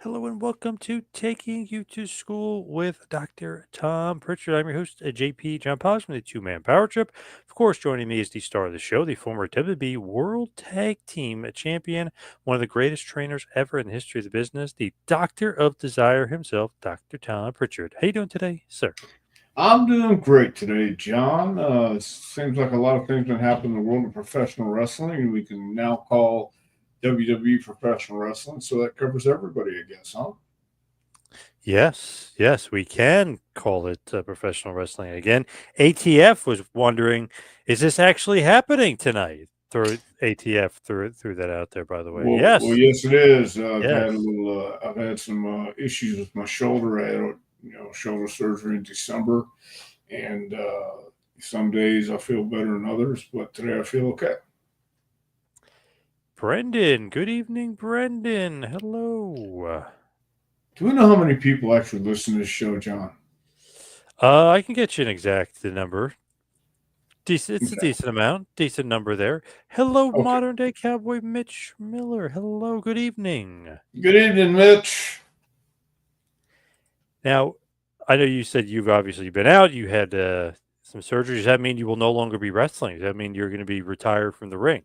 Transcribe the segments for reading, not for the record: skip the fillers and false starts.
Hello and welcome to Taking You to School with Dr. Tom Prichard. I'm your host, JP John Polish from the Two Man Power Trip. Of course, joining me is the star of the show, the former WWE World Tag Team Champion, one of the greatest trainers ever in the history of the business, the Doctor of Desire himself, Dr. Tom Prichard. How you doing today, sir? I'm doing great today, John. Seems like a lot of things been happening in the world of professional wrestling, and we can now call WWE professional wrestling, so that covers everybody, I guess, huh? Yes, we can call it professional wrestling again. ATF was wondering, is this actually happening tonight? Through ATF threw that out there, by the way. Well, Yes, yes, it is. yes. I've had some issues with my shoulder. I had, shoulder surgery in December, and some days I feel better than others, but today I feel okay. Brendan, good evening, Brendan. Hello. Do we know how many people actually listen to this show, John? I can get you an exact number. Decent, it's a Okay. decent amount, decent number there. Hello, Okay. modern day cowboy Mitch Miller. Hello, good evening. Good evening, Mitch. Now, I know you said you've obviously been out. You had some surgery. Does that mean you will no longer be wrestling? Does that mean you're going to be retired from the ring?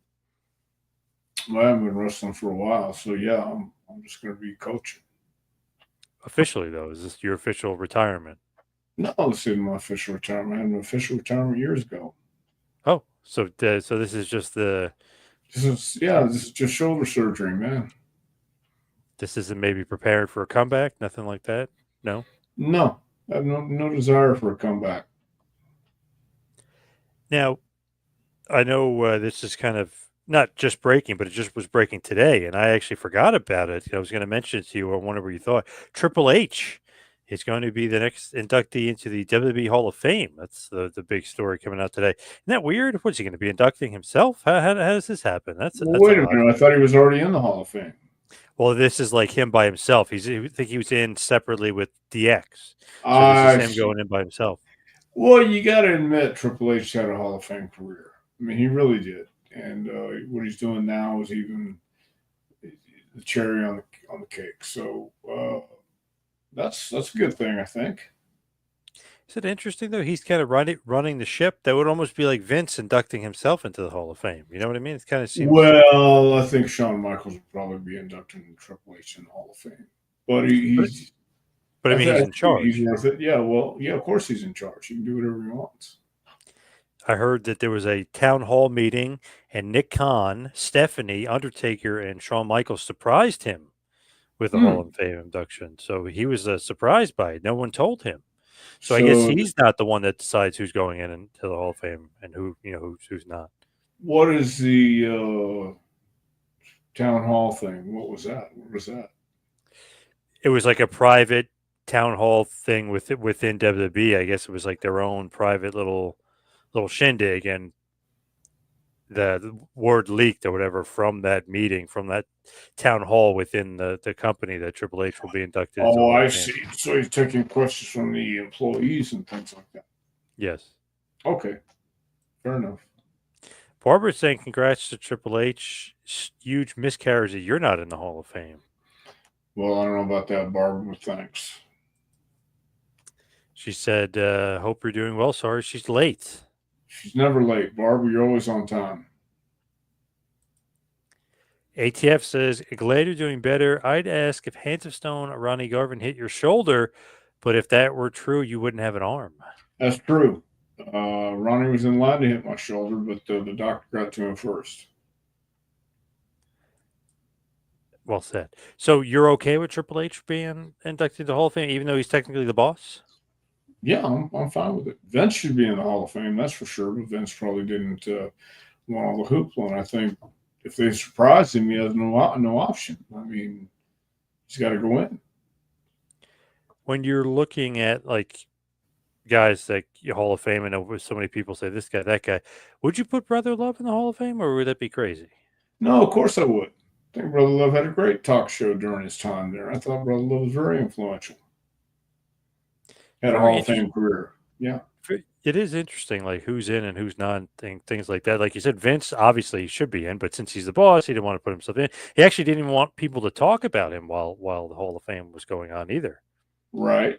Well, I haven't been wrestling for a while, so yeah, I'm just going to be coaching. Officially, though, is this your official retirement? No, this isn't my official retirement. I had an official retirement years ago. Oh, so this is just the This is just shoulder surgery, man. this isn't maybe prepared for a comeback, nothing like that. No. No, I have no desire for a comeback. Now, I know this is kind of not just breaking, but it just was breaking today, and I actually forgot about it. I was going to mention it to you. I wonder what you thought. Triple H is going to be the next inductee into the WWE Hall of Fame. That's the big story coming out today. Isn't that weird? What's he going to be inducting himself? How does this happen? Well, That's wait a odd. minute. I thought he was already in the Hall of Fame. Well, this is like him by himself. I think he was in separately with DX, so this is I him see. going in by himself. Well, you got to admit, Triple H had a Hall of Fame career. I mean, he really did. And what he's doing now is even the cherry on the cake. So that's a good thing, I think. Is it interesting though? He's kind of running the ship. That would almost be like Vince inducting himself into the Hall of Fame. You know what I mean? It kind of seems. Well, I think Shawn Michaels would probably be inducted in Triple H in the Hall of Fame, but But but I mean, I he's think in he's charge. worth it. Yeah, well, yeah, of course he's in charge. He can do whatever he wants. I heard that there was a town hall meeting, and Nick Khan, Stephanie, Undertaker, and Shawn Michaels surprised him with the Hall Hmm. of Fame induction. So he was surprised by it. No one told him. So I guess So, he's not the one that decides who's going in into the Hall of Fame and who's not. what is the town hall thing? What was that? What was that? It was like a private town hall thing within WWE. I guess it was like their own private little shindig, and the word leaked or whatever from that meeting, from that town hall within the company, that Triple H will be inducted into the Oh, Hall I of Fame. see. So he's taking questions from the employees and things like that. Yes. Okay, fair enough. Barbara's saying congrats to Triple H. Huge miscarriage that you're not in the Hall of Fame. Well, I don't know about that, Barbara, but thanks. She said, hope you're doing well. Sorry she's late. She's never late, Barbara. You're always on time. ATF says, Glad doing better. I'd ask if Hands of Stone, Ronnie Garvin hit your shoulder, but if that were true, you wouldn't have an arm. That's true. Ronnie was in line to hit my shoulder, but the doctor got to him first. Well said. So you're okay with Triple H being inducted to the Hall of Fame, even though he's technically the boss? Yeah, I'm fine with it. Vince should be in the Hall of Fame, that's for sure. But Vince probably didn't want all the hoopla. And I think if they surprise him, he has no option. I mean, he's got to go in. When you're looking at like guys like Hall of Fame, and so many people say this guy, that guy, would you put Brother Love in the Hall of Fame, or would that be crazy? No, of course I would. I think Brother Love had a great talk show during his time there. I thought Brother Love was very influential. Had a Very Hall of interesting. Fame career. Yeah. It is interesting, like who's in and who's not, and things like that. Like you said, Vince obviously should be in, but since he's the boss, he didn't want to put himself in. He actually didn't even want people to talk about him while the Hall of Fame was going on either. Right,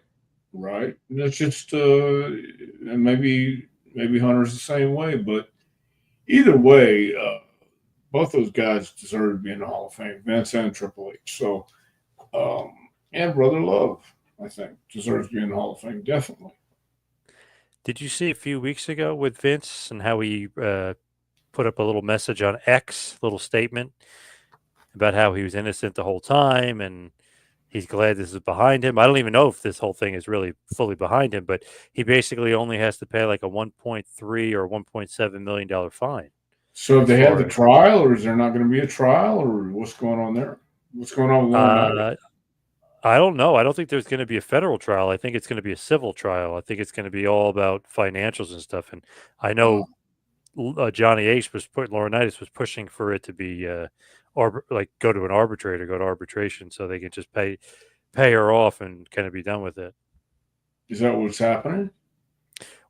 right. And that's just and maybe Hunter's the same way, but either way, both those guys deserve to be in the Hall of Fame, Vince and Triple H. So, um, and Brother Love, I think, deserves to be in the Hall of Fame, definitely. Did you see a few weeks ago with Vince and how he put up a little message on X, little statement about how he was innocent the whole time and he's glad this is behind him. I don't even know if this whole thing is really fully behind him, but he basically only has to pay like a 1.3 or $1.7 million fine. So, have As they had far the as trial, or is there not going to be a trial, or what's going on there? What's going on with Laurinaitis? uh, I don't know. I don't think there's going to be a federal trial. I think it's going to be a civil trial. I think it's going to be all about financials and stuff. And I Oh, know Johnny Ace was Laurinaitis was pushing for it to be like go to an arbitrator, go to arbitration, so they can just pay her off and kind of be done with it. is that what's happening?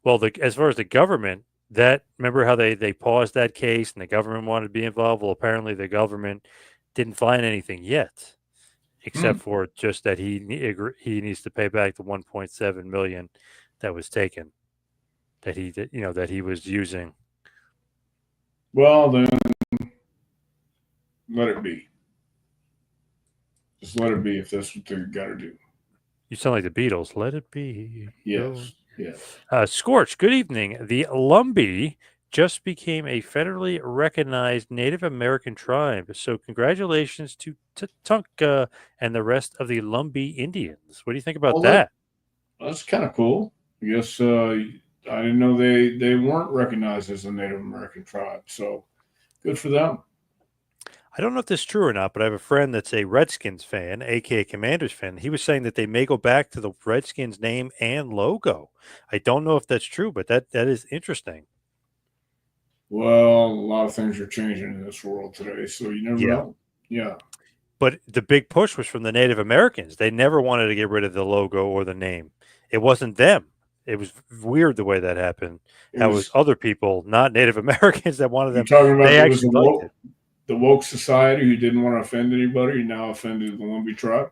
Well, as far as the government, that remember how they paused that case and the government wanted to be involved. Well, apparently the government didn't find anything yet, Hmm. except for just that he needs to pay back the 1.7 million that was taken that he was using. Well, then let it be. Just let it be if that's what they got to do. You sound like the Beatles. Let it be. Go. Yes, yes. Scorch, good evening. The Lumbee just became a federally recognized Native American tribe. So, congratulations to Tatanka and the rest of the Lumbee Indians. What do you think about Well, that? that's kind of cool. I guess I didn't know they weren't recognized as a Native American tribe. So good for them. I don't know if this is true or not, but I have a friend that's a Redskins fan, aka Commanders fan. He was saying that they may go back to the Redskins name and logo. I don't know if that's true, but that is interesting. Well, a lot of things are changing in this world today, so you never Yeah. know. Yeah, But the big push was from the Native Americans. They never wanted to get rid of the logo or the name. It wasn't them. It was weird the way that happened. it How it was was. other people, not Native Americans, that wanted You're them. talking about They there was actually liked it. the woke society who didn't want to offend anybody, now offended the Lumbee tribe.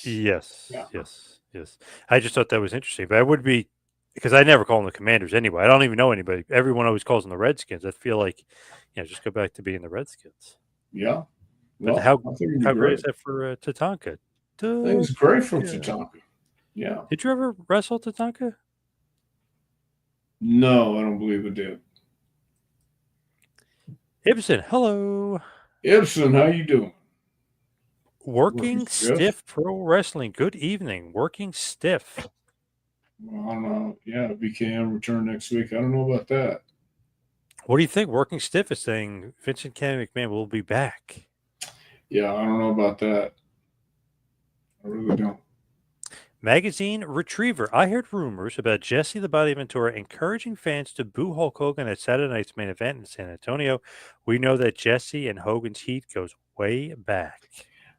Yes, Yeah, yes, yes. I just thought that was interesting. But I would be because I never call them the Commanders anyway. I don't even know anybody. Everyone always calls them the Redskins. I feel like, just go back to being the Redskins. yeah. But Well, I think it'd be how great is great. that for Tatanka? I think it's great for Tatanka. Tatanka. Yeah. Did you ever wrestle Tatanka? No, I don't believe it did. Ibsen, hello. Ibsen, how you doing? Working Working stiff? Stiff Pro Wrestling. Good evening. Working Stiff. Well, I don't know. Yeah, BKM return next week. I don't know about that. What do you think? Working Stiff is saying Vincent Kenny McMahon will be back. Yeah, I don't know about that. I really don't. Magazine Retriever. I heard rumors about Jesse the Body Ventura encouraging fans to boo Hulk Hogan at Saturday night's main event in San Antonio. We know that Jesse and Hogan's heat goes way back.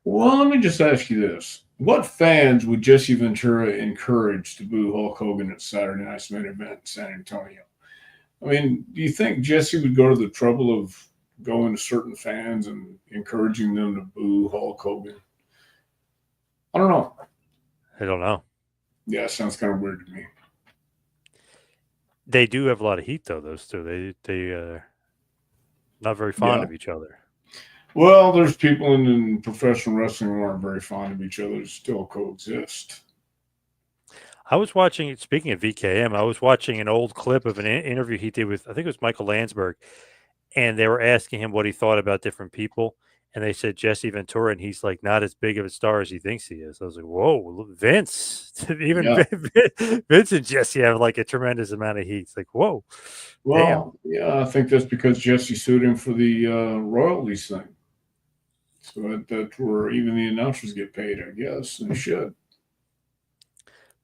Well, let me just ask you this. What fans would Jesse Ventura encourage to boo Hulk Hogan at Saturday night's main event in San Antonio? I mean, do you think Jesse would go to the trouble of going to certain fans and encouraging them to boo Hulk Hogan? I don't know. I don't know. Yeah, it sounds kind of weird to me. They do have a lot of heat though. Those two. They not very fond Yeah. of each other. Well, there's people in professional wrestling who aren't very fond of each other who still coexist. I was watching. Speaking of VKM, I was watching an old clip of an interview he did with I think it was Michael Landsberg, and they were asking him what he thought about different people, and they said Jesse Ventura, and he's like not as big of a star as he thinks he is. I was like, whoa, Vince! Even Yeah. Vince and Jesse have like a tremendous amount of heat. It's like, whoa, damn. Well, yeah, I think that's because Jesse sued him for the royalties thing. So that's where even the announcers get paid, I guess. They should.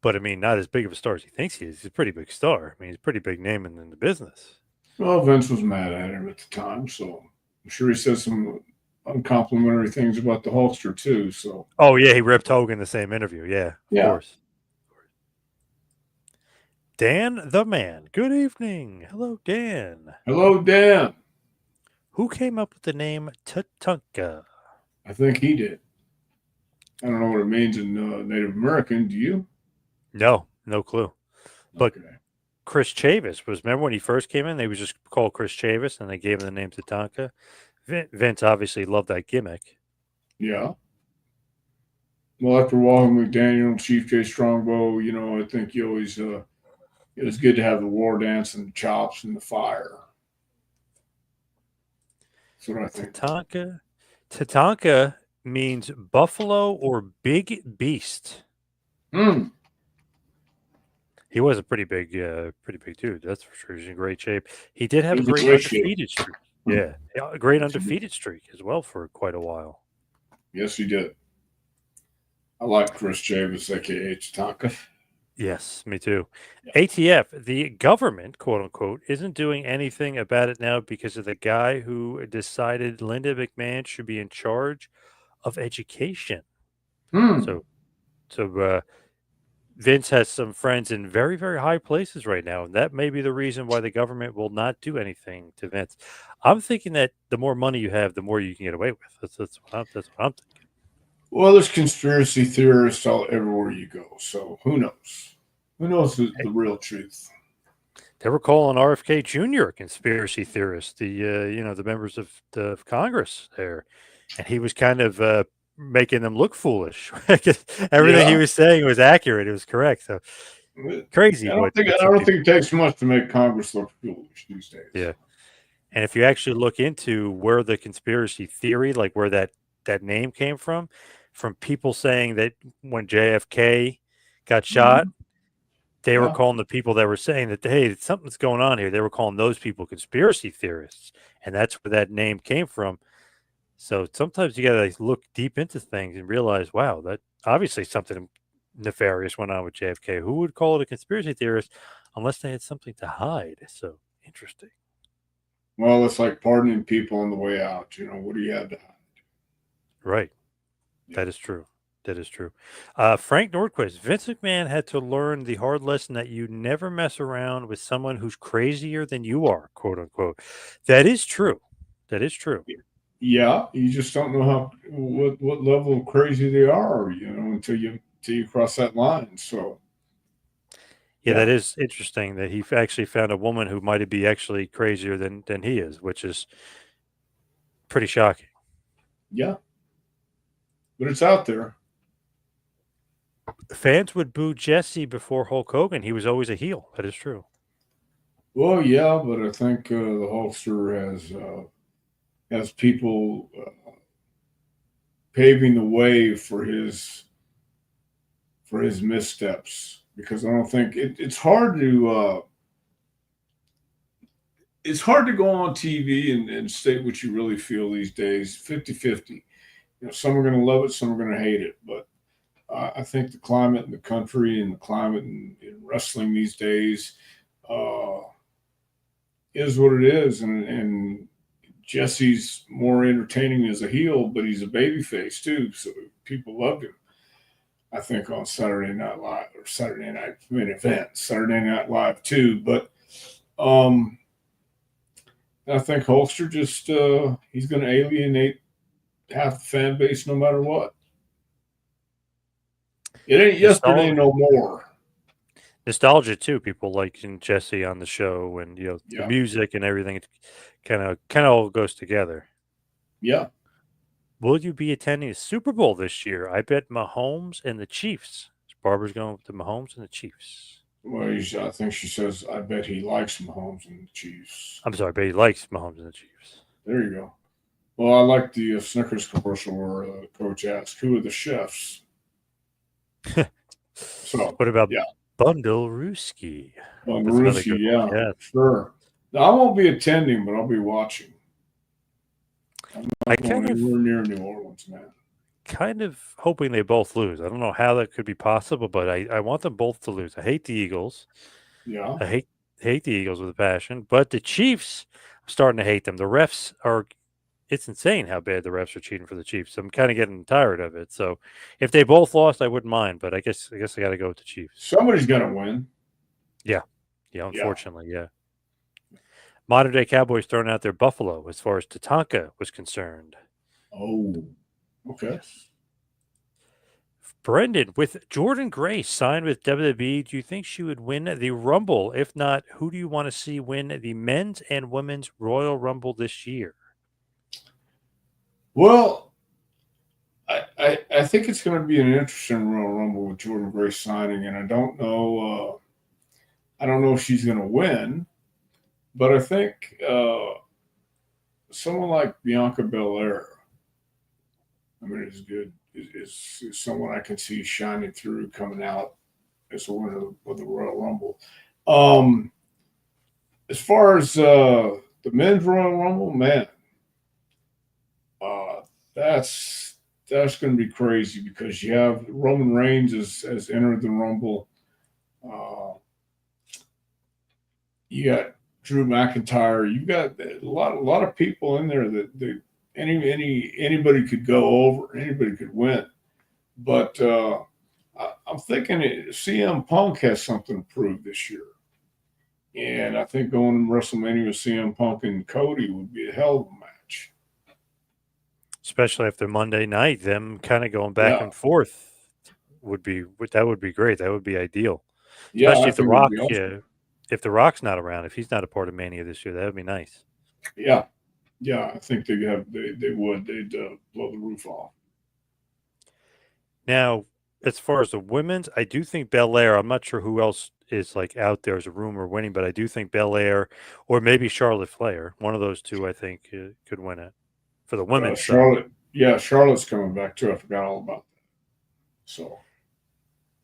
But I mean, not as big of a star as he thinks he is. He's a pretty big star. I mean, he's a pretty big name in the business. Well, Vince was mad at him at the time, so I'm sure he said some uncomplimentary things about the Hulkster too. So Oh yeah, he ripped Hogan in the same interview. Yeah, of yeah, course. Dan the Man. Good evening. Hello, Dan. Hello, Dan. Who came up with the name Tatanka? I think he did. I don't know what it means in Native American. Do you? No, no clue. But Okay. Chris Chavis was, remember when he first came in, they was just called Chris Chavis and they gave him the name Tatanka. Vince obviously loved that gimmick. Yeah. Well, after Walter McDaniel and Chief J Strongbow, I think you always it was good to have the war dance and the chops and the fire. That's what I think. Tatanka. Tatanka means buffalo or big beast. Hmm. He was a pretty big dude. That's for sure. He's in great shape. He did He have a was in great great shape. undefeated streak. Yeah, a great Yes, he did. undefeated streak as well for quite a while. Yes, he did. I like Chris Chavis, aka Tatanka. Yes, me too. Yeah. ATF, the government, quote unquote, isn't doing anything about it now because of the guy who decided Linda McMahon should be in charge of education. Hmm. So, so Vince has some friends in very, very high places right now, and that may be the reason why the government will not do anything to Vince. I'm thinking that the more money you have, the more you can get away with. That's what I'm thinking. Well, there's conspiracy theorists all everywhere you go. So who knows? Who knows the real truth? They were calling RFK Jr. a conspiracy theorist. The members of Congress there, and he was kind of making them look foolish. Everything he Yeah. was saying was accurate. It was correct. So crazy I what some don't people. think it takes much to make Congress look foolish these days. Yeah. And if you actually look into where the conspiracy theory, like where that name came from people saying that when JFK got shot, Mhm. they were Yeah. calling the people that were saying that, hey, something's going on here. They were calling those people conspiracy theorists, and that's where that name came from. So sometimes you got to look deep into things and realize, wow, that obviously something nefarious went on with JFK. Who would call it a conspiracy theorist unless they had something to hide? So interesting. Well, it's like pardoning people on the way out. What do you have to hide? Right. Yeah. That is true. That is true. Frank Nordquist, Vince McMahon had to learn the hard lesson that you never mess around with someone who's crazier than you are, quote unquote. That is true. That is true. Yeah. You just don't know what level of crazy they are. Until you cross that line. So Yeah, yeah. that is interesting that he actually found a woman who might be actually crazier than he is, which is pretty shocking. Yeah. But it's out there. Fans would boo Jesse before Hulk Hogan. He was always a heel. That is true. Well, yeah, but I think the Hulkster has people paving the way for his missteps because I don't think it's hard to go on TV and state what you really feel these days 50-50. Some are going to love it, some are going to hate it, but I think the climate in the country and the climate in wrestling these days uh, is what it is, and Jesse's more entertaining as a heel, but he's a babyface too, so people loved him. I think on Saturday Night Live or Saturday Night main event, Saturday Night Live too. But um, I think Holster just he's going to alienate half the fan base no matter what. It ain't yesterday Nostalgia, no more. nostalgia too. People liking Jesse on the show, and the Yeah, music and everything. It kind of all goes together. yeah. Will you be attending the Super Bowl this year? I bet Mahomes and the Chiefs. Barbara's going with the Mahomes and the Chiefs. Well, I think she says I bet he likes Mahomes and the Chiefs. I'm sorry, but he likes Mahomes and the Chiefs. There you go. Well, I like the Snickers commercial where Coach asked, "Who are the chefs?" So, What about yeah, Bundle Rooski? well, That's another Maruski, good one. yeah, Yeah, sure. Now, I won't be attending, but I'll be watching. I'm I not going anywhere near New Orleans, man. kind of hoping they both lose. I don't know how that could be possible, but I want them both to lose. I hate the Eagles. Yeah. I hate the Eagles with a passion, but the Chiefs, I'm starting to hate them. The refs are. It's insane how bad the refs are cheating for the Chiefs. I'm kind of getting tired of it. So if they both lost, I wouldn't mind, but I guess I got to go with the Chiefs. Somebody's going to win. Yeah. Yeah, Yeah. unfortunately, yeah. Modern day Cowboys throwing out their Buffalo as far as Tatanka was concerned. Oh, okay. Yes. Brendan, with Jordan Grace signed with WWE, do you think she would win the Rumble? If not, who do you want to see win the men's and women's Royal Rumble this year? Well, I think it's going to be an interesting Royal Rumble with Jordan Grace signing, and I don't know. I don't know if she's going to win, but I think someone like Bianca Belair, I mean, is good. Is someone I can see shining through, coming out as a winner of the Royal Rumble. Um, as far as the men's Royal Rumble, man, uh, that's that's going to be crazy because you have Roman Reigns has entered the Rumble. Uh, you got Drew McIntyre. You got a lot of people in there that anybody could go over, anybody could win. But I'm thinking CM Punk has something to prove this year, and I think going to WrestleMania with CM Punk and Cody would be a hell of a match. Especially after Monday night, them kind of going back Yeah, and forth would be great. That would be ideal. yeah, Especially I if the think it would Rock, be awesome. yeah, if the Rock's not around, if he's not a part of Mania this year, that would be nice. Yeah, yeah, I think they would they'd blow the roof off. Now, as far as the women's, I do think Belair. I'm not sure who else is like out there as a rumor winning, but I do think Belair or maybe Charlotte Flair, one of those two, I think could win it for the women's side. Charlotte, yeah, Charlotte's coming back too. I forgot all about that. So,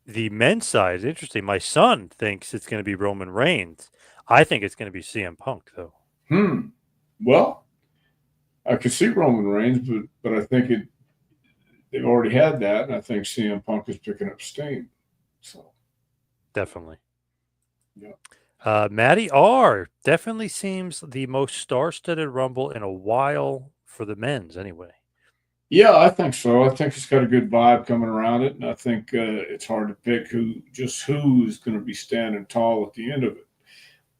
The men's side is interesting. My son thinks it's going to be Roman Reigns. I think it's going to be CM Punk, though. well, I could see Roman Reigns, but I think they've already had that, and I think CM Punk is picking up steam. So, Definitely. yeah, Matty R definitely seems the most star-studded Rumble in a while for the men's, anyway. yeah, I think so. I think it's got a good vibe coming around it, and I think it's hard to pick who's going to be standing tall at the end of it.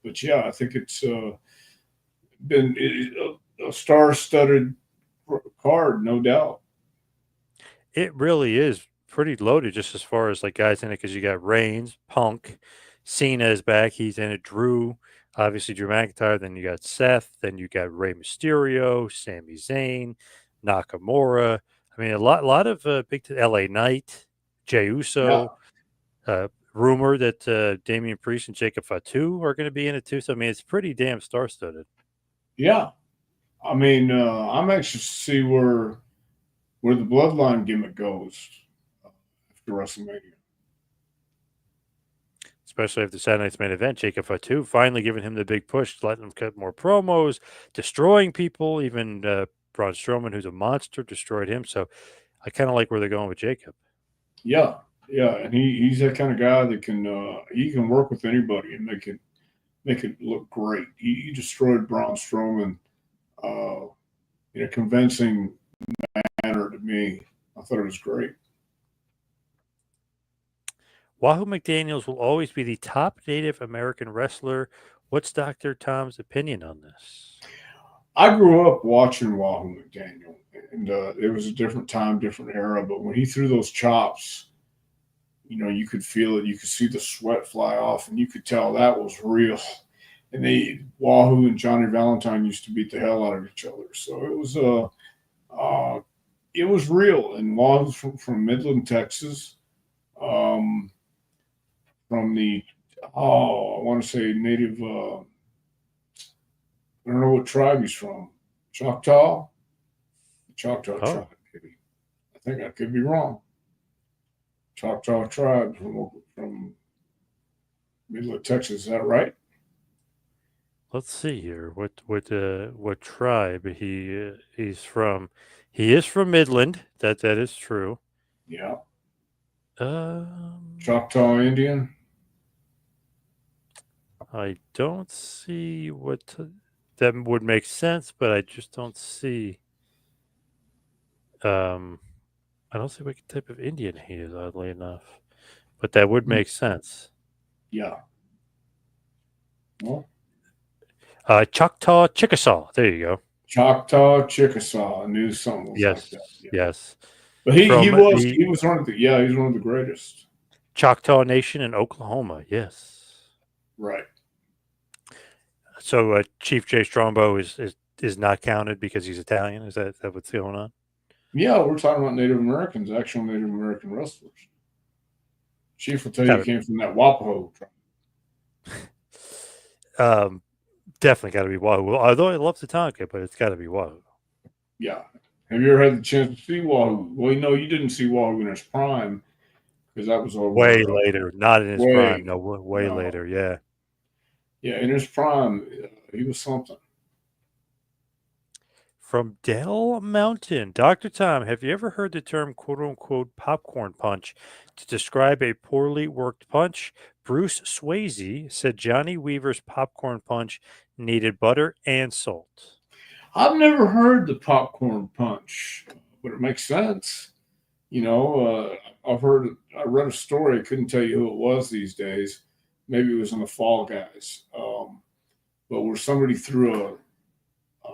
But yeah, I think it's been a star-studded card, no doubt. It really is pretty loaded, just as far as like guys in it, because you got Reigns, Punk, Cena is back. He's in it. Drew, obviously Drew McIntyre. Then you got Seth. Then you got Rey Mysterio, Sami Zayn, Nakamura. I mean, a lot of big LA Knight, Jey Yeah, Uso. Rumor that Damian Priest and Jacob Fatu are going to be in it too. So I mean, it's pretty damn star-studded. yeah. I mean, I'm anxious to see where the bloodline gimmick goes after WrestleMania. Especially after Saturday night's main event, Jacob Fatu finally giving him the big push, letting him cut more promos, destroying people. Even Braun Strowman, who's a monster, destroyed him. So I kind of like where they're going with Jacob. Yeah, yeah, and he's that kind of guy that can he can work with anybody and make it look great. He destroyed Braun Strowman uh, in a convincing manner to me. I thought it was great. Wahoo McDaniels will always be the top Native American wrestler. What's Dr. Tom's opinion on this? I grew up watching Wahoo McDaniel, and it was a different time, different era. But when he threw those chops, you could feel it. You could see the sweat fly off, and you could tell that was real. And Wahoo and Johnny Valentine used to beat the hell out of each other. So uh, it was real. And Wahoo's from Midland, Texas, um, from the I want to say native. I don't know what tribe he's from. Choctaw, Choctaw Oh, tribe. Maybe. I think I could be wrong. Choctaw tribe from Midland, Texas. Is that right? let's see here. What tribe he's from? He is from Midland. That is true. Yeah. Um, Choctaw Indian. I don't see that would make sense, but I just don't see. Um, I don't see what type of Indian he is, oddly enough. But that would Hmm. make sense. Yeah. Well, Choctaw Chickasaw. There you go. Choctaw, Chickasaw. I knew something was like Yes, that. Yeah. yes. But he From was the he was one of the yeah, he's one of the greatest. Choctaw Nation in Oklahoma. Yes. Right. So Chief Jay Strongbow is not counted because he's Italian. Is that what's going on? Yeah, we're talking about Native Americans, actual Native American wrestlers. Chief will tell you he Got came from that Wapaho tribe. to definitely got to be Wahoo. Although I love Tatanka, but it's got to be Wahoo. Yeah. Have you ever had the chance to see Wahoo? Well, no, you didn't see Wahoo in his prime because that was Way over later, not in his prime. way No, way no. later. Yeah. Yeah, in his prime, he was something. From Del Mountain, Dr. Tom, have you ever heard the term quote unquote popcorn punch to describe a poorly worked punch? Bruce Swayze said Johnny Weaver's popcorn punch needed butter and salt. I've never heard the popcorn punch, but it makes sense. You know, I read a story. I couldn't tell you who it was these days. Maybe it was in the Fall Guys. But where somebody threw a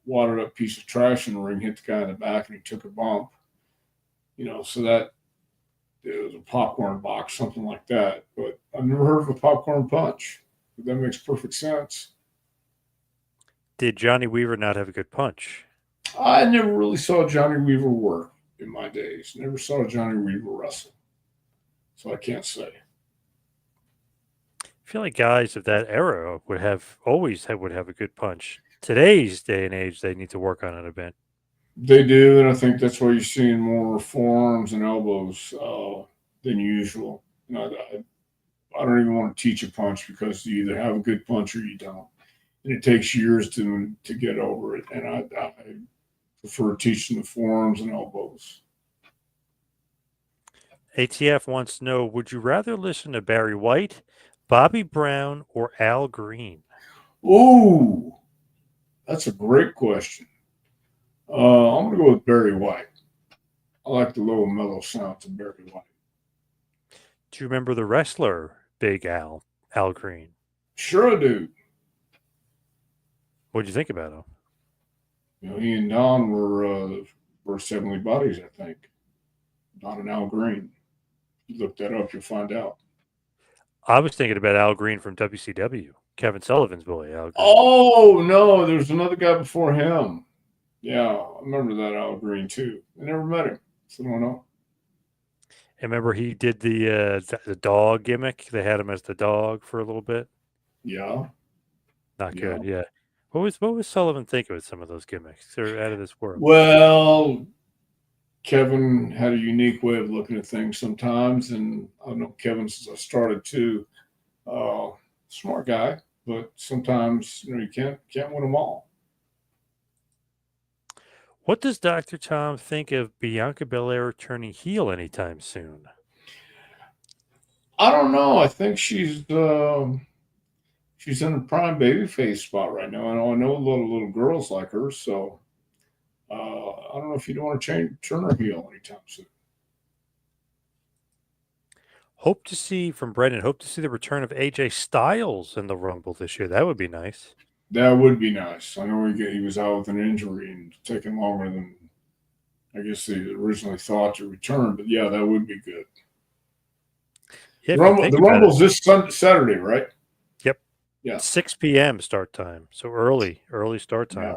watered up piece of trash in the ring, hit the guy in the back, and he took a bump. You know, so that it was a popcorn box, something like that. But I've never heard of a popcorn punch. But that makes perfect sense. Did Johnny Weaver not have a good punch? I never really saw Johnny Weaver work in my days. Never saw Johnny Weaver wrestle, so I can't say. I feel like guys of that era would have a good punch. Today's day and age, they need to work on it a bit. They do, and I think that's why you're seeing more forearms and elbows than usual. You know, I don't even want to teach a punch because you either have a good punch or you don't, and it takes years to get over it. And I prefer teaching the forearms and elbows. ATF wants to know, would you rather listen to Barry White, Bobby Brown, or Al Green? Ooh, that's a great question. I'm gonna go with Barry White. I like the low mellow sounds of Barry White. Do you remember the wrestler Big Al Green? Sure, I do. What'd you think about him? You know, he and Don were first heavenly bodies, I think. Don and Al Green. You look that up, you'll find out. I was thinking about Al Green from WCW, Kevin Sullivan's boy, Al Green. Oh no, there's another guy before him. Yeah, I remember that Al Green too. I never met him, so I don't know. And remember he did the dog gimmick. They had him as the dog for a little bit. Yeah, Not yeah. good. Yeah. What was Sullivan thinking with some of those gimmicks? They're out of this world. Well, Kevin had a unique way of looking at things sometimes, and I know Kevin since I started too. Uh, Smart guy, but sometimes you can't win them all. What does Dr. Tom think of Bianca Belair turning heel anytime soon? I don't know. I think she's in a prime babyface spot right now. I know a lot of little girls like her, so I don't know if you don't want to turn her heel anytime soon. Hope to see from Brendan. Hope to see the return of AJ Styles in the Rumble this year. That would be nice. That would be nice. I know he was out with an injury and taking longer than I guess they originally thought to return, but yeah, that would be good. Yeah, if you The think about it. Rumble's this Saturday, right? Yep. Yeah, 6 p.m. start time. So early start yeah, time.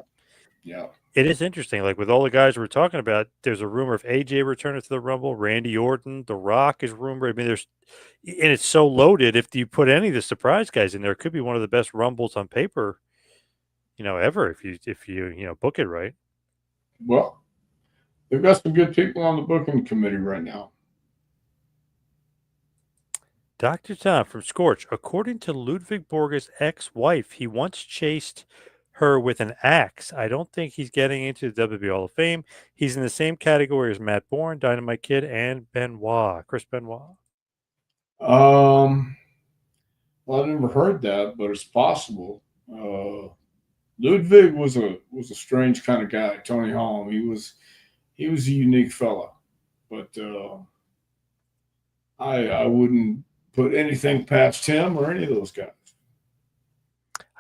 yeah. It is interesting. Like with all the guys we're talking about, there's a rumor of AJ returning to the Rumble, Randy Orton, The Rock is rumored. I mean, and it's so loaded. If you put any of the surprise guys in there, it could be one of the best Rumbles on paper, ever if you book it right. Well, they've got some good people on the booking committee right now. Dr. Tom from Scorch, according to Ludwig Borga's ex-wife, he once chased her with an axe. I don't think he's getting into the WWE Hall of Fame. He's in the same category as Matt Bourne, Dynamite Kid, and Chris Benoit. Well, I never heard that, but it's possible. Ludwig was a strange kind of guy. Tony Holm, he was a unique fella, but I wouldn't put anything past him or any of those guys.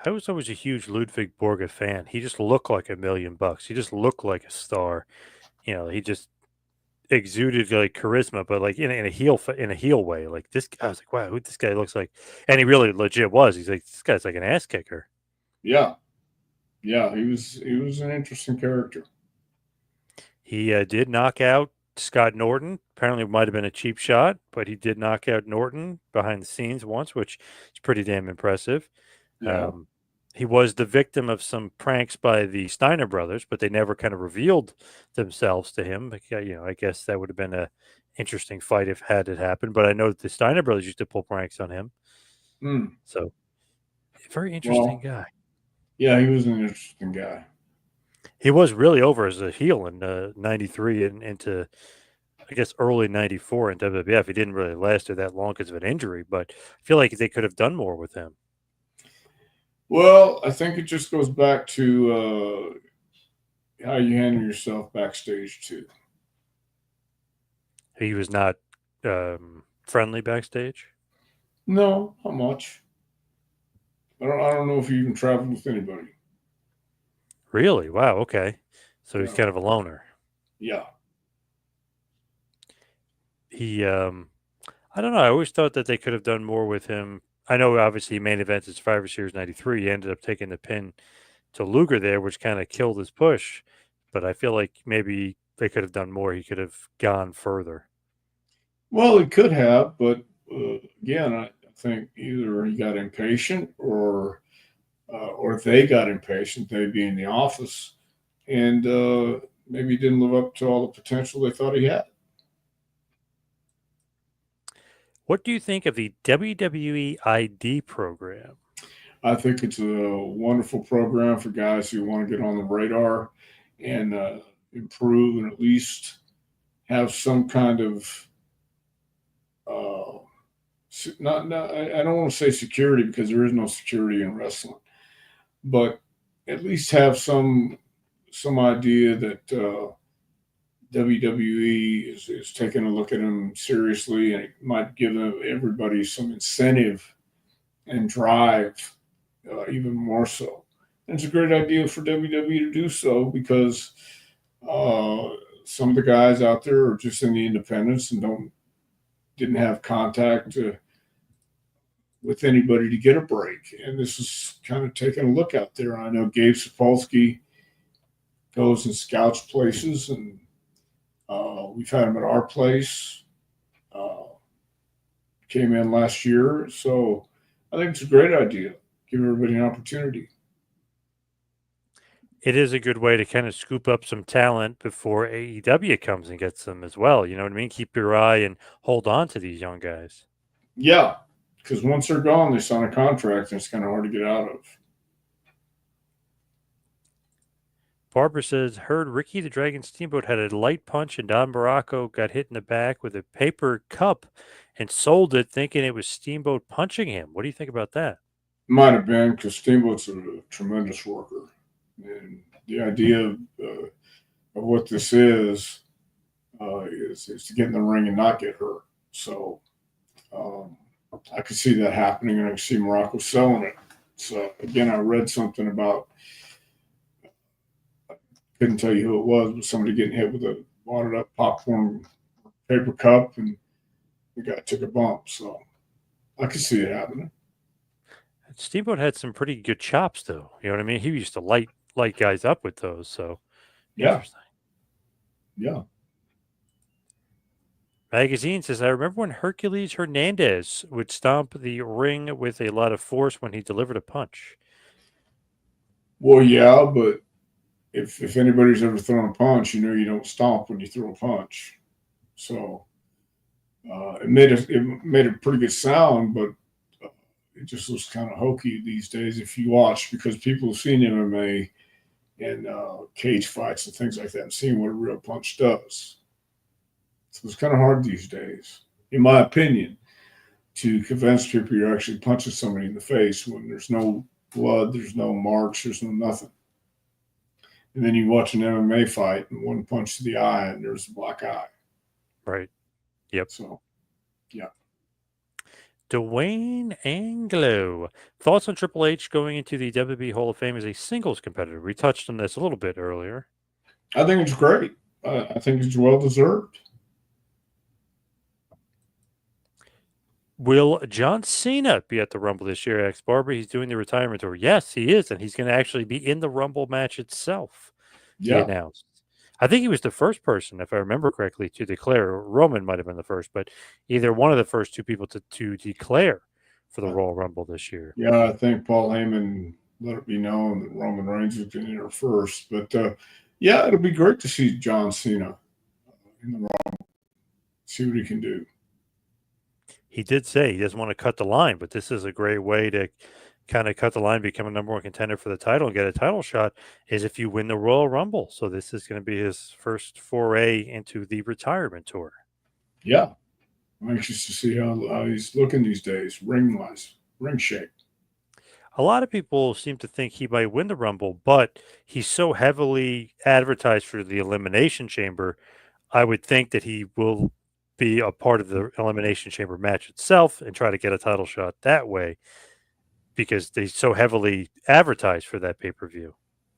I was always a huge Ludwig Borga fan. He just looked like $1,000,000. He just looked like a star. He just exuded like charisma, but like in a heel way. Like this, I was like, wow, who this guy looks like, and he really legit was. He's like, this guy's like an ass kicker. Yeah, yeah, he was an interesting character. He did knock out Scott Norton. Apparently, it might have been a cheap shot, but he did knock out Norton behind the scenes once, which is pretty damn impressive. Yeah. Um, he was the victim of some pranks by the Steiner brothers, but they never kind of revealed themselves to him. Like, I guess that would have been a interesting fight if had it happened. But I know that the Steiner brothers used to pull pranks on him, Mm. so very interesting Well, guy. yeah, he was an interesting guy. He was really over as a heel in '93 and into I guess early '94 in WWF. He didn't really last there that long because of an injury, but I feel like they could have done more with him. Well, I think it just goes back to how you handle yourself backstage too. He was not friendly backstage. No, not much. I don't know if he even traveled with anybody. Really? Wow. Okay. So he's Yeah. kind of a loner. Yeah. He, I don't know. I always thought that they could have done more with him. I know, obviously, he main evented Survivor Series '93. He ended up taking the pin to Luger there, which kind of killed his push. But I feel like maybe they could have done more. He could have gone further. Well, he could have, but again, I think either he got impatient or they got impatient. They being the office, and maybe he didn't live up to all the potential they thought he had. What do you think of the WWE ID program? I think it's a wonderful program for guys who want to get on the radar and improve and at least have some kind of uh, not I don't want to say security because there is no security in wrestling, but at least have some idea that WWE is taking a look at them seriously, and it might give everybody some incentive and drive, even more so. And it's a great idea for WWE to do so because uh, some of the guys out there are just in the independents and didn't have contact with anybody to get a break. And this is kind of taking a look out there. I know Gabe Sapolsky goes and scouts places, and we've had him at our place. Uh, Came in last year, so I think it's a great idea. Give everybody an opportunity. It is a good way to kind of scoop up some talent before AEW comes and gets them as well. You know what I mean? Keep your eye and hold on to these young guys. Yeah, because once they're gone, they sign a contract, and it's kind of hard to get out of. Barbara says, heard Ricky the Dragon Steamboat had a light punch and Don Baracco got hit in the back with a paper cup and sold it thinking it was Steamboat punching him. What do you think about that? Might have been because Steamboat's a tremendous worker, and the idea of what this is to get in the ring and not get hurt. So um, I could see that happening, and I could see Morocco selling it. So again, I read something about, couldn't tell you who it was, but somebody getting hit with a watered up popcorn paper cup, and the guy took a bump. So I could see it happening. Steamboat had some pretty good chops, though. You know what I mean? He used to light guys up with those. So Yeah, interesting. yeah. Magazine says, I remember when Hercules Hernandez would stomp the ring with a lot of force when he delivered a punch. Well, yeah, but if anybody's ever thrown a punch, you know you don't stomp when you throw a punch. So it made a pretty good sound, but it just looks kind of hokey these days if you watch because people have seen MMA and cage fights and things like that and seen what a real punch does. So it's kind of hard these days, in my opinion, to convince people you're actually punching somebody in the face when there's no blood, there's no marks, there's no nothing. And then you watch an MMA fight and one punch to the eye and there's a black eye. Right. Yep. So, yeah. Dwayne Anglo. Thoughts on Triple H going into the WWE Hall of Fame as a singles competitor? We touched on this a little bit earlier. I think it's great. I think it's well deserved. Will John Cena be at the Rumble this year? Asked Barbara. He's doing the retirement tour. Yes, he is, and he's going to actually be in the Rumble match itself. He Yeah. announced. I think he was the first person, if I remember correctly, to declare. Roman might have been the first, but either one of the first two people to declare for the Royal Rumble this year. Yeah, I think Paul Heyman let it be known that Roman Reigns was going to enter first. But yeah, it'll be great to see John Cena in the Rumble, see what he can do. He did say he doesn't want to cut the line, but this is a great way to kind of cut the line, become a number one contender for the title and get a title shot is if you win the Royal Rumble. So this is going to be his first foray into the retirement tour. Yeah. I'm anxious to see how he's looking these days, ring-wise, ring shape. A lot of people seem to think he might win the Rumble, but he's so heavily advertised for the Elimination Chamber. I would think that he will be a part of the Elimination Chamber match itself and try to get a title shot that way because they so heavily advertised for that pay-per-view.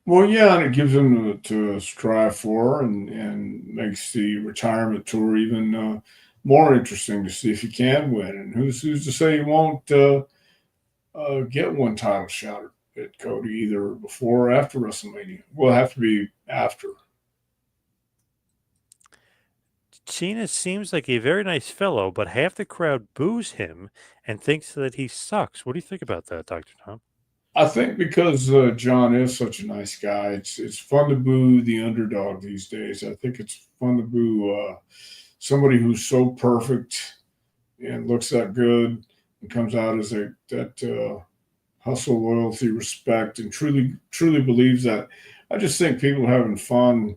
Well, yeah, and it gives him to strive for and makes the retirement tour even more interesting to see if he can win. And who's to say he won't get one title shot at Cody either before or after WrestleMania? Will have to be after. Cena seems like a very nice fellow, but half the crowd boos him and thinks that he sucks. What do you think about that, Dr. Tom? I think because John is such a nice guy, it's fun to boo the underdog these days. I think it's fun to boo somebody who's so perfect and looks that good and comes out as that hustle, loyalty, respect, and truly believes that. I just think people having fun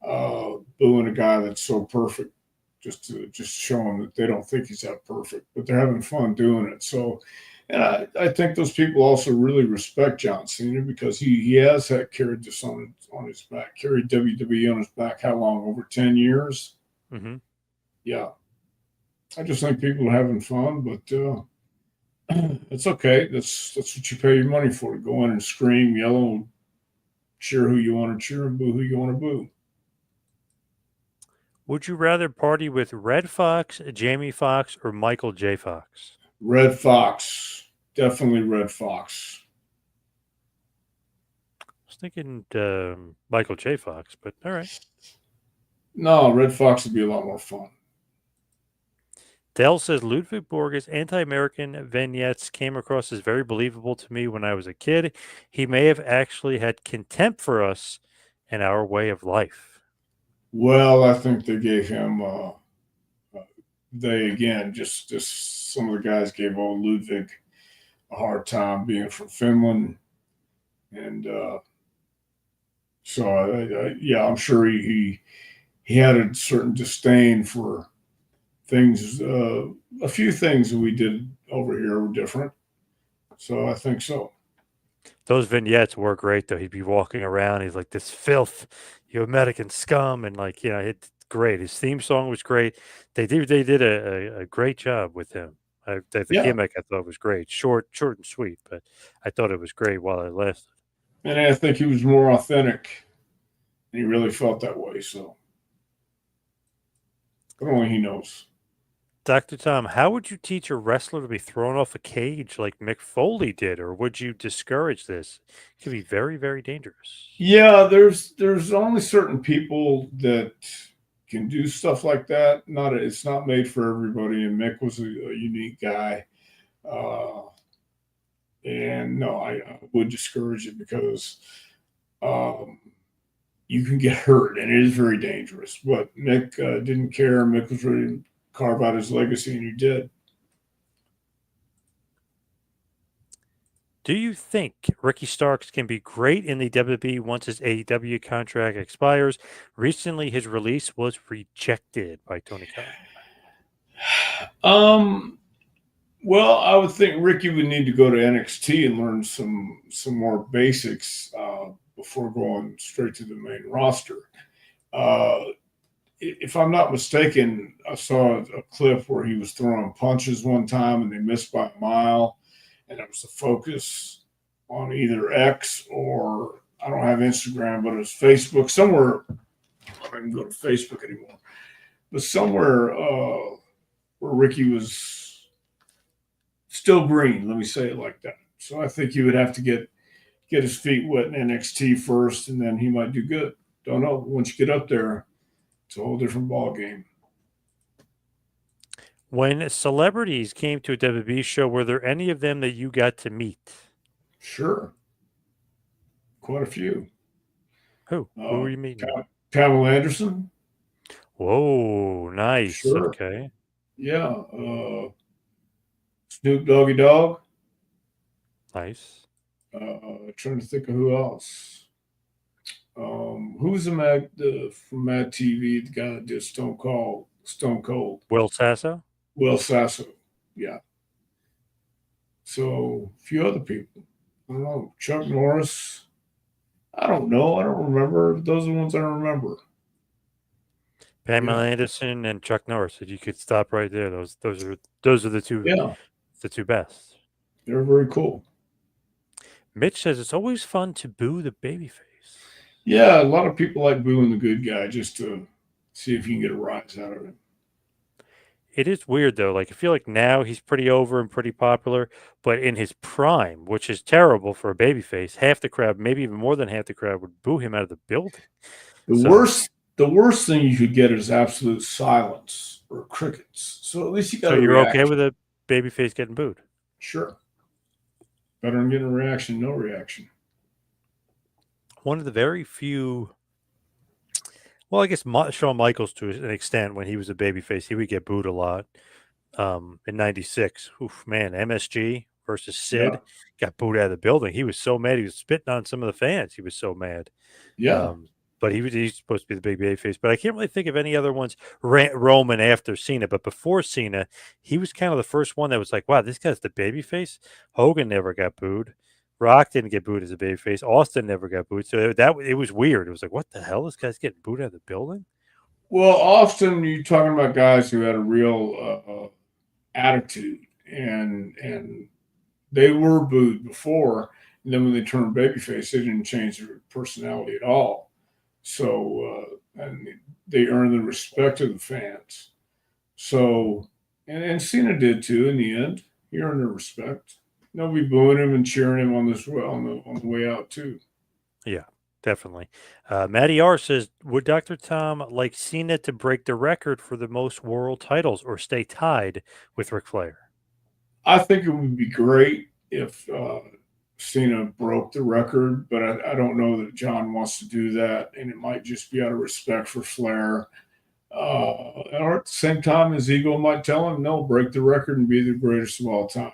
booing a guy that's so perfect, just to just show them that they don't think he's that perfect, but they're having fun doing it. So, and I think those people also really respect John Cena because he has had carried this on his back, carried WWE on his back. How long? Over 10 years. Mm-hmm. Yeah, I just think people are having fun, but it's okay. That's what you pay your money for, to go in and scream, yell, cheer who you want to cheer, and boo who you want to boo. Would you rather party with Red Fox, Jamie Foxx, or Michael J. Fox? Red Fox. Definitely Red Fox. I was thinking Michael J. Fox, but all right. No, Red Fox would be a lot more fun. Dell says Ludwig Borges' anti-American vignettes came across as very believable to me when I was a kid. He may have actually had contempt for us and our way of life. Well, I think they gave him. They again, just some of the guys gave old Ludwig a hard time being from Finland, and so yeah, I'm sure he had a certain disdain for things. A few things that we did over here were different, so I think so. Those vignettes were great, though. He'd be walking around. He's like, this filth, you American scum. And, like, it's great. His theme song was great. They did a great job with him. The Yeah, gimmick I thought was great. Short and sweet, but I thought it was great while it lasted. and I think he was more authentic, and he really felt that way. So, but only he knows. Dr. Tom, how would you teach a wrestler to be thrown off a cage like Mick Foley did, or would you discourage this? It could be very, very dangerous. Yeah, there's only certain people that can do stuff like that. It's not made for everybody. And Mick was a unique guy, uh, and no, I would discourage it because um, you can get hurt, and it is very dangerous. But Mick didn't care. Mick was ready to carve out his legacy, and he did. Do you think Ricky Starks can be great in the WWE once his AEW contract expires? Recently, his release was rejected by Tony Khan. Um, well, I would think Ricky would need to go to NXT and learn some more basics before going straight to the main roster. Uh, if I'm not mistaken, I saw a clip where he was throwing punches one time and they missed by a mile, and it was the focus on either X or I don't have Instagram, but it was Facebook somewhere. I don't even go to Facebook anymore, but somewhere where Ricky was still green. Let me say it like that. So I think he would have to get his feet wet in NXT first, and then he might do good. Don't know. Once you get up there, it's a whole different ball game. When celebrities came to a WWE show, were there any of them that you got to meet? Sure, quite a few. Who? Who Uh, were you meeting? Pamela Anderson, Whoa, nice. sure. Okay, Yeah. Snoop Doggy Dogg. nice. Trying to think of who else. Who's the from Mad TV? The guy that did Stone Cold. Will Sasso? Will Sasso. Yeah. So a few other people. I don't know. Chuck Norris. I don't know. I don't remember. Those are the ones I remember. Pamela Yeah. Anderson and Chuck Norris. If you could stop right there, those are Yeah. the two best. They're very cool. Mitch says it's always fun to boo the babyface. Yeah. A lot of people like booing the good guy just to see if you can get a rise out of him. It is weird though. Like I feel like now he's pretty over and pretty popular, but in his prime, which is terrible for a babyface, half the crowd, maybe even more than half the crowd, would boo him out of the building. The So, worst the worst thing you could get is absolute silence or crickets. So at least you got so a you're okay reaction. with a babyface getting booed? Sure. Better than getting a reaction, no reaction. One of the very few. Well, I guess Shawn Michaels to an extent when he was a babyface, he would get booed a lot. In '96, oof, man, MSG versus Yeah. Sid got booed out of the building. He was so mad. He was spitting on some of the fans. He was so mad. Yeah. Um, but he's supposed to be the big baby face. But I can't really think of any other ones. Roman after Cena, but before Cena, he was kind of the first one that was like, "Wow, this guy's the baby face." Hogan never got booed. Rock didn't get booed as a baby face. Austin never got booed. So it was weird. It was like, what the hell? This guy's getting booed out of the building. Well, often you're talking about guys who had a real attitude, and they were booed before. And then when they turned babyface, they didn't change their personality at all. So and they earned the respect of the fans. So and Cena did too in the end. He earned their respect. They'll be booing him and cheering him on this on the way out too. Yeah, definitely. Matty R says, would Dr. Tom like Cena to break the record for the most world titles or stay tied with Ric Flair? I think it would be great if Cena broke the record, but I don't know that John wants to do that, and it might just be out of respect for Flair. Or at the same time, his ego might tell him, "No, break the record and be the greatest of all time."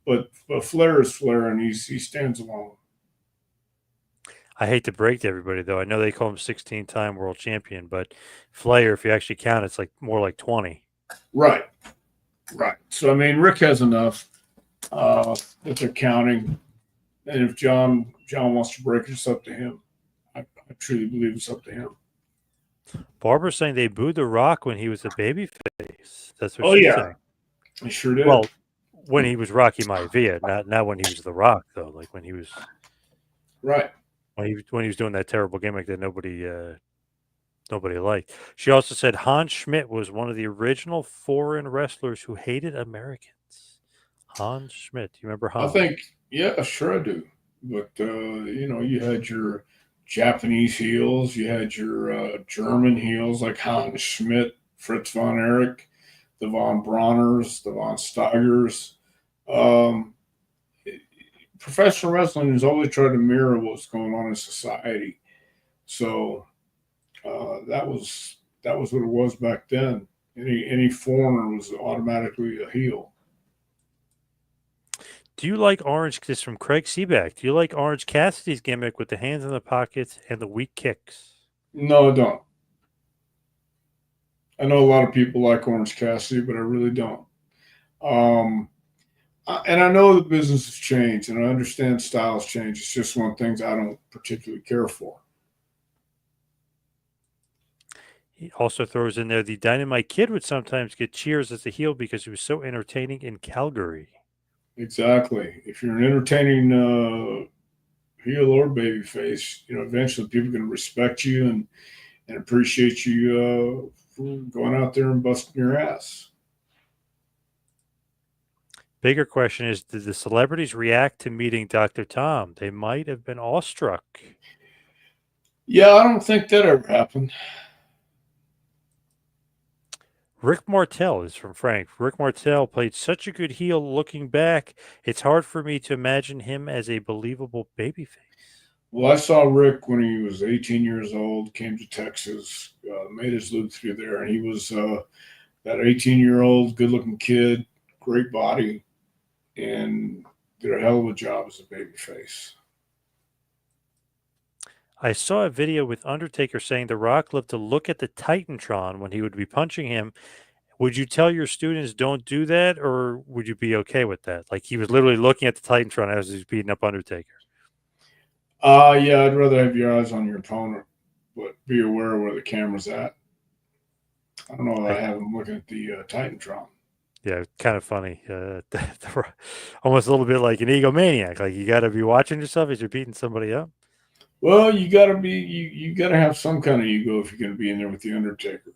But Flair is Flair, and he stands alone. I hate to break to everybody, though. I know they call him 16-time world champion, but Flair, if you actually count, it's like more like 20. Right, right. So I mean, Rick has enough that they're counting, and if John wants to break it, it's up to him. I truly believe it's up to him. Barbara's saying they booed The Rock when he was a babyface. That's what Oh she's yeah, saying. he sure did. Well, when he was Rocky Maivia, not when he was The Rock, though. Like when he was Right. when he was doing that terrible gimmick that nobody liked. She also said Hans Schmidt was one of the original foreign wrestlers who hated Americans. Hans Schmidt. Do you remember I Hans? think, yeah, sure I do. But you had your Japanese heels, you had your German heels like Hans Schmidt, Fritz von Erich, the von Brauners, the von Steigers. Um, Professional wrestling has always tried to mirror what's going on in society. So that was what it was back then. Any foreigner was automatically a heel. Do you like Orange? This is from Craig Seaback. Do you like Orange Cassidy's gimmick with the hands in the pockets and the weak kicks? No, I don't. I know a lot of people like Orange Cassidy, but I really don't. Um, and I know the business has changed, and I understand styles change. It's just one of the things I don't particularly care for. He also throws in there the Dynamite Kid would sometimes get cheers as a heel because he was so entertaining in Calgary. Exactly. If you're an entertaining heel or babyface, eventually people are going to respect you and appreciate you for going out there and busting your ass. Bigger question is, did the celebrities react to meeting Dr. Tom? They might have been awestruck. Yeah, I don't think that ever happened. Rick Martel is from Frank. Rick Martel played such a good heel looking back. It's hard for me to imagine him as a believable babyface. Well, I saw Rick when he was 18 years old, came to Texas, made his loop through there, and he was that 18-year-old, good-looking kid, great body, and did a hell of a job as a babyface. I saw a video with Undertaker saying The Rock loved to look at the Titantron when he would be punching him. Would you tell your students don't do that, or would you be okay with that? Like he was literally looking at the Titantron as he's beating up Undertaker. Yeah, I'd rather have your eyes on your opponent, but be aware of where the camera's at. I don't know. I, I have him looking at the Titantron. yeah, kind of funny. Almost a little bit like an egomaniac. Like you got to be watching yourself as you're beating somebody up. Well, you got to be you got to have some kind of ego if you're going to be in there with the Undertaker.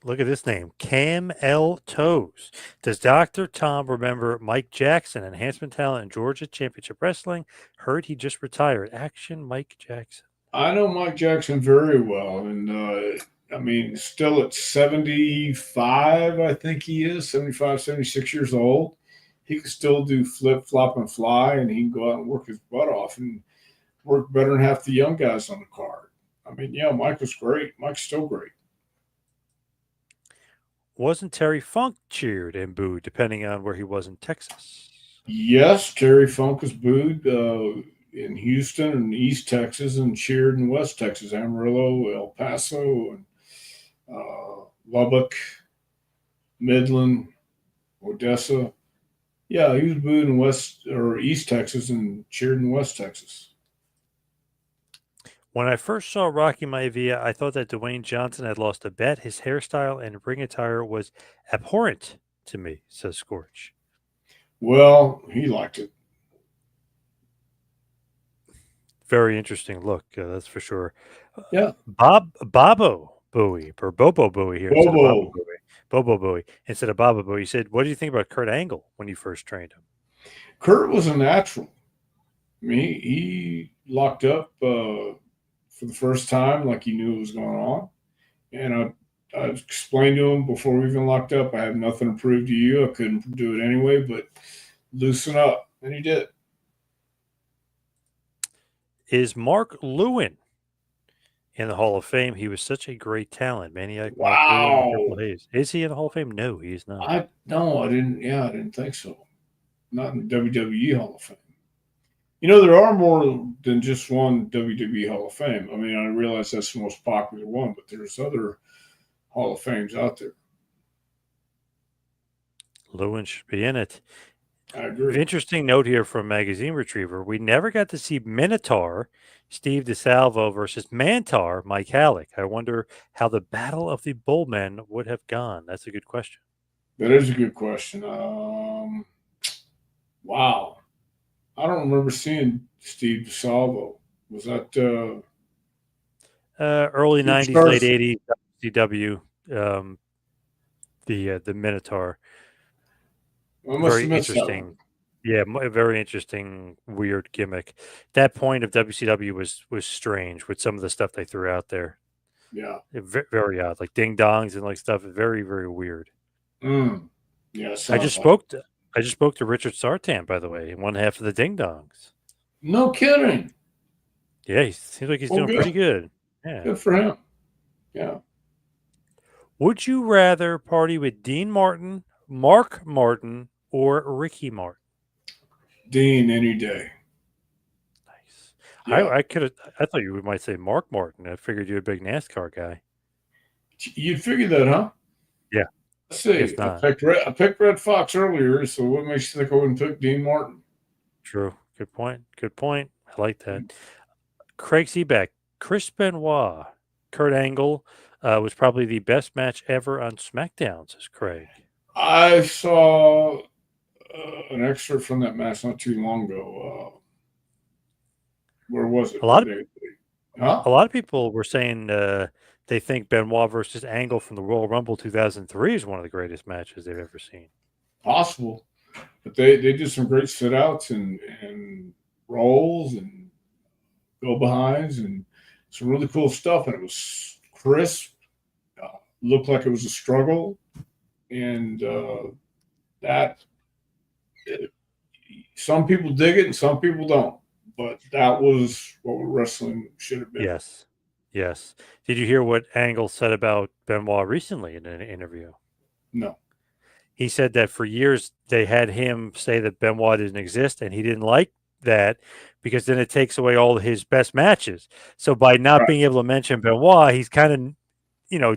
Look at this name, Cam L. Toes. Does Dr. Tom remember Mike Jackson, enhancement talent in Georgia Championship Wrestling? Heard he just retired. Action Mike Jackson. I know Mike Jackson very well, and I mean, still at 75, I think he is 75, 76 years old. He can still do flip, flop, and fly, and he can go out and work his butt off and work better than half the young guys on the card. I mean, yeah, Mike was great. Mike's still great. Wasn't Terry Funk cheered and booed, depending on where he was in Texas? Yes, Terry Funk was booed in Houston and East Texas and cheered in West Texas, Amarillo, El Paso, and Lubbock, Midland, Odessa. Yeah, he was booed in West or East Texas and cheered in West Texas. When I first saw Rocky Maivia, I thought that Dwayne Johnson had lost a bet. His hairstyle and ring attire was abhorrent to me, says Scorch. Well, he liked it. Very interesting look, that's for sure. Yeah. Bobo Bowie, or Bobo Bowie here instead of Bobo Bobo. Bowie. Bobo Bowie instead of Baba Bowie. He said, what do you think about Kurt Angle when you first trained him? Kurt was a natural. I mean, he locked up for the first time like he knew what was going on. And I explained to him before we even locked up, I have nothing to prove to you. I couldn't do it anyway, but loosen up. And he did. Is Mark Lewin in the Hall of Fame? He was such a great talent. Maniac Mark Lewin and Triple Wow. Hayes. Is he in the Hall of Fame? No, he is not. I no, I didn't. Yeah, I didn't think so. Not in the WWE Hall of Fame. There are more than just one WWE Hall of Fame. I mean, I realize that's the most popular one, but there's other Hall of Fames out there. Lewin should be in it. I agree. Interesting note here from Magazine Retriever. We never got to see Minotaur, Steve DeSalvo versus Mantar, Mike Halleck. I wonder how the Battle of the Bullmen would have gone. That's a good question. That is a good question. Wow. I don't remember seeing Steve DeSalvo. Was that Early '90s, late Superstars? '80s, WCW, the Minotaur. I must Very have missed that one. interesting. Yeah, very interesting, weird gimmick. That point of WCW was strange with some of the stuff they threw out there. Yeah. Very odd, like ding dongs and like stuff. Very very weird. Mm. Yeah, I just sounds like. spoke to I just spoke to Richard Sartan, by the way, in one half of the Ding Dongs. No kidding. Yeah, he seems like he's Well, doing pretty good. good. Yeah. Good for him. Yeah. Would you rather party with Dean Martin, Mark Martin, or Ricky Martin? Dean any day. Nice. Yeah. I thought you might say Mark Martin. I figured you're a big NASCAR guy. You'd figure that, huh? Yeah. Let's Guess see. not. I picked Red Fox earlier, so what makes you think I wouldn't pick Dean Martin? True. Good point. Good point. I like that. Craig Seaback, Chris Benoit, Kurt Angle was probably the best match ever on SmackDown, says Craig. I saw an excerpt from that match not too long ago. Where was it? A lot of Huh? a lot of people were saying they think Benoit versus Angle from the Royal Rumble 2003 is one of the greatest matches they've ever seen. Possible, but they did some great sit outs and rolls and go behinds and some really cool stuff. And it was crisp. Looked like it was a struggle, and that some people dig it and some people don't. But that was what wrestling should have been. Yes. Yes. Did you hear what Angle said about Benoit recently in an interview? No. He said that for years they had him say that Benoit didn't exist, and he didn't like that because then it takes away all his best matches. So by not Right. being able to mention Benoit, he's kind of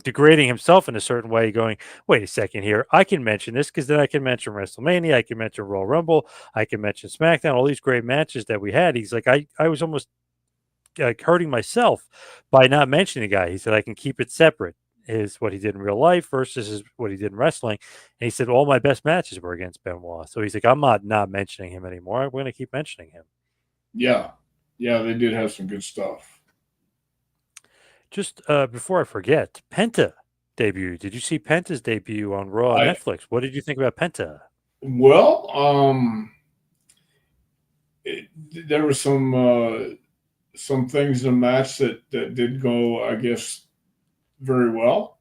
degrading himself in a certain way, going, wait a second here, I can mention this because then I can mention WrestleMania, I can mention Royal Rumble, I can mention SmackDown, all these great matches that we had. He's like, I was almost hurting myself by not mentioning the guy. He said, I can keep it separate. Is what he did in real life versus what he did in wrestling. And he said, all my best matches were against Benoit. So he's like, I'm not mentioning him anymore. We're going to keep mentioning him. Yeah. Yeah, they did have some good stuff. Just before I forget, Penta debut. Did you see Penta's debut on Raw on I Netflix? What did you think about Penta? well, there were some things in the match that did go, I guess, very well.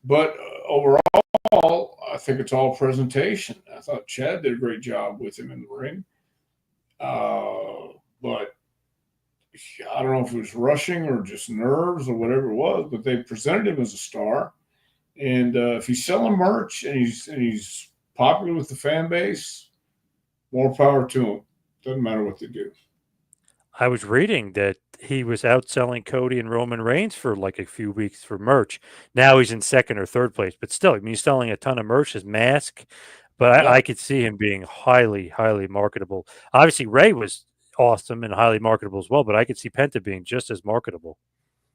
But overall, I think it's all presentation. I thought Chad did a great job with him in the ring. But I don't know if it was rushing or just nerves or whatever it was, but they presented him as a star. And if he's selling merch and he's popular with the fan base, more power to him. Doesn't matter what they do. I was reading that he was outselling Cody and Roman Reigns for like a few weeks for merch. Now he's in second or third place, but still, I mean, he's selling a ton of merch, his mask. But Yeah, I could see him being highly, highly marketable. Obviously, Ray was awesome and highly marketable as well, but I could see Penta being just as marketable.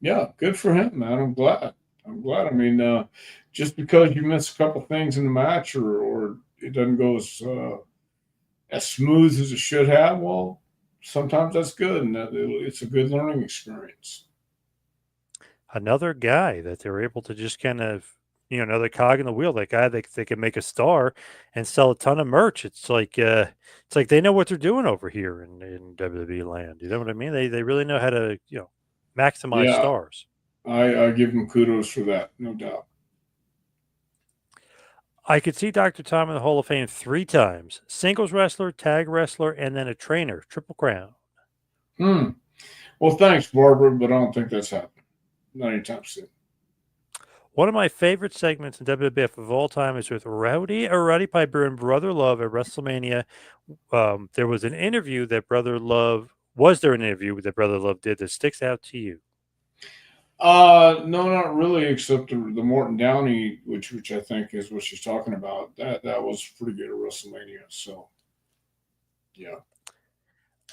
yeah, good for him, man. I'm glad. I'm glad. I mean, just because you miss a couple things in the match or it doesn't go as smooth as it should have, well, sometimes that's good, and it's a good learning experience. Another guy that they were able to just kind of, another cog in the wheel. That guy they can make a star and sell a ton of merch. It's like they know what they're doing over here in WWE land. You know what I mean? They really know how to maximize Yeah, stars. I give him kudos for that, no doubt. I could see Dr. Tom in the Hall of Fame 3 times: singles wrestler, tag wrestler, and then a trainer. Triple crown. Hmm. Well, thanks, Barbara, but I don't think that's happening. Not anytime soon. One of my favorite segments in WWF of all time is with Roddy Piper and Brother Love at WrestleMania. There was an interview that Brother Love was there an interview that Brother Love did that sticks out to you? No, not really, except the Morton Downey, which I think is what she's talking about. That was pretty good at WrestleMania. So, yeah,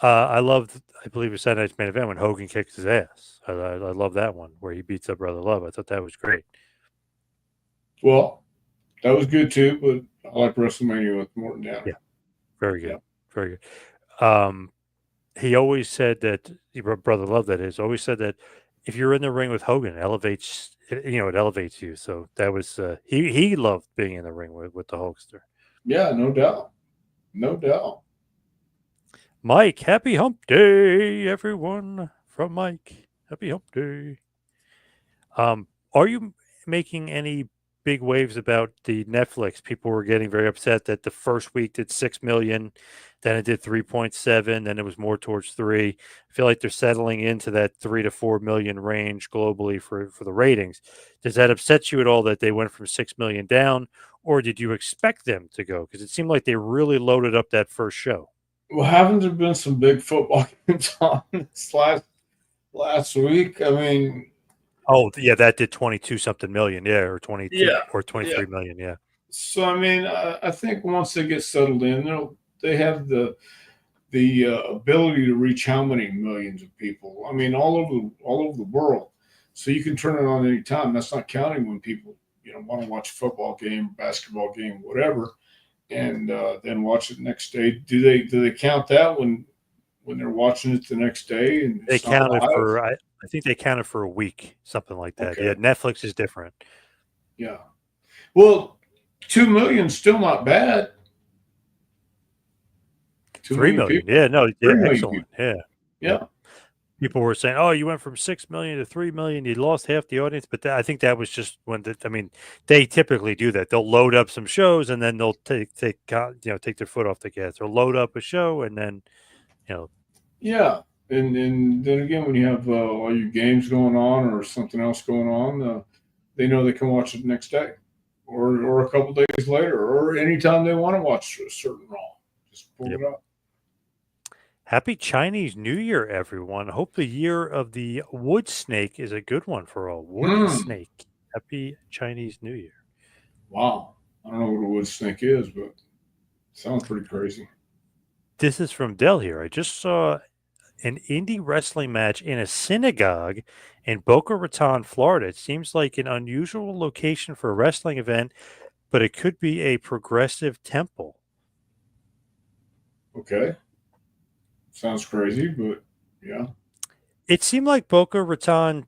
I loved, I believe it was Saturday Night's Main Event when Hogan kicks his ass. I love that one where he beats up Brother Love. I thought that was great. well, that was good too. But I like WrestleMania with Morton Yeah, Downey. very good, Yeah, very good. He always said that Brother Love, that is, always said that if you're in the ring with Hogan, it elevates you. So that was he loved being in the ring with the Hulkster. yeah, no doubt, no doubt. Mike, happy hump day, everyone. From Mike, happy hump day. Are you making any big waves about the Netflix? People were getting very upset that the first week did 6 million, then it did 3.7, then it was more towards 3. I feel like they're settling into that 3 to 4 million range globally for the ratings. Does that upset you at all that they went from 6 million down, or did you expect them to go? Because it seemed like they really loaded up that first show. Well, haven't there been some big football games on this last week? I mean, Oh, yeah, that did 22 something million, yeah, or 22 yeah, or yeah. 23 million, yeah. So I mean, I think once they get settled in, they have the ability to reach how many millions of people? I mean, all over the world. So you can turn it on any time. That's not counting when people, want to watch a football game, basketball game, whatever, and then watch it the next day. Do they count that when they're watching it the next day and They it's not counted live? for I think they counted for a week, something like that. Yeah, Okay, Netflix is different. yeah. Well, 2 million still not bad. 2 million 3,000,000. people, Yeah, no, yeah, 3 million excellent. people. Yeah. Yep. Yeah, People were saying, "Oh, you went from 6,000,000 to 3,000,000. You lost half the audience." But I think that was just I mean, they typically do that. They'll load up some shows and then they'll take their foot off the gas. They'll load up a show and then you know yeah. And then again, when you have all your games going on or something else going on, they know they can watch it the next day, or a couple days later, or anytime they want to watch a certain Raw. Just pull yep. it up. Happy Chinese New Year, everyone. Hope the year of the wood snake is a good one for all. Wood Mm, snake. Happy Chinese New Year. wow. I don't know what a wood snake is, but it sounds pretty crazy. This is from Dell here. I just saw an indie wrestling match in a synagogue in Boca Raton, Florida. It seems like an unusual location for a wrestling event, but it could be a progressive temple. Okay. Sounds crazy, but yeah. It seemed like Boca Raton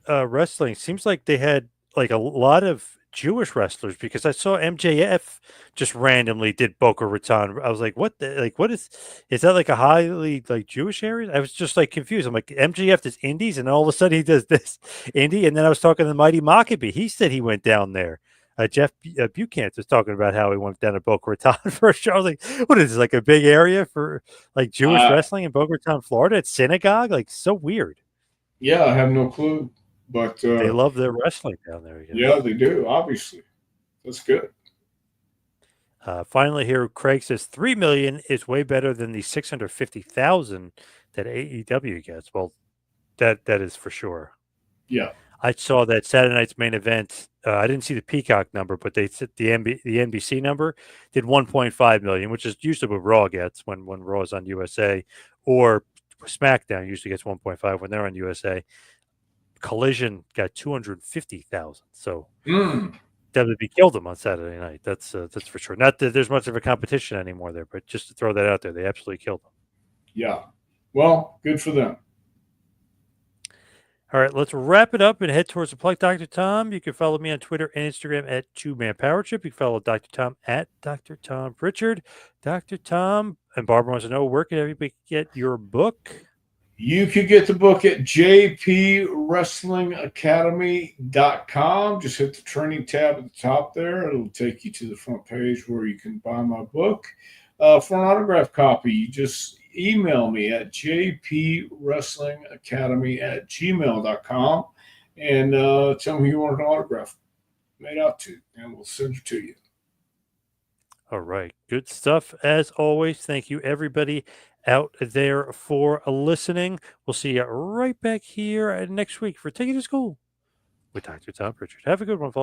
wrestling seems like they had like a lot of Jewish wrestlers because I saw MJF just randomly did Boca Raton. I was like, what the like what is that like a highly like Jewish area? I was just like confused. I'm like MJF does indies and all of a sudden he does this indie. And then I was talking to the Mighty Maccabee. He said he went down there. Jeff Buchanan was talking about how he went down to Boca Raton for a show. I was like, what is this, like a big area for like Jewish I wrestling in Boca Raton, Florida? It's synagogue? Like so weird. Yeah, I have no clue, but They love their wrestling down there, I yeah, guess. they do. Obviously, that's good. Finally, here Craig says 3,000,000 is way better than the 650,000 that AEW gets. Well, that is for sure. Yeah. I saw that Saturday night's main event. I didn't see the Peacock number, but they said the NBC number did 1.5 million, which is usually what Raw gets when Raw is on USA, or SmackDown usually gets 1.5 when they're on USA. Collision got 250,000. So Mm, WB killed them on Saturday night. That's for sure. Not that there's much of a competition anymore there, but just to throw that out there, they absolutely killed them. yeah. Well, good for them. All right, let's wrap it up and head towards the plug. Dr. Tom, you can follow me on Twitter and Instagram at Two Man Power Trip. You can follow Dr. Tom at Dr. Tom Prichard. Dr. Tom and Barbara wants to know where can everybody get your book? You could get the book at jpwrestlingacademy.com. Just hit the training tab at the top there. It'll take you to the front page where you can buy my book. For an autograph copy, you just email me at jpwrestlingacademy@gmail.com and tell me you want an autograph made out to, and we'll send it to you. All right. Good stuff. As always, thank you, everybody out there, for listening. We'll see you right back here next week for Take It to School with Dr. Tom Prichard. Have a good one, folks.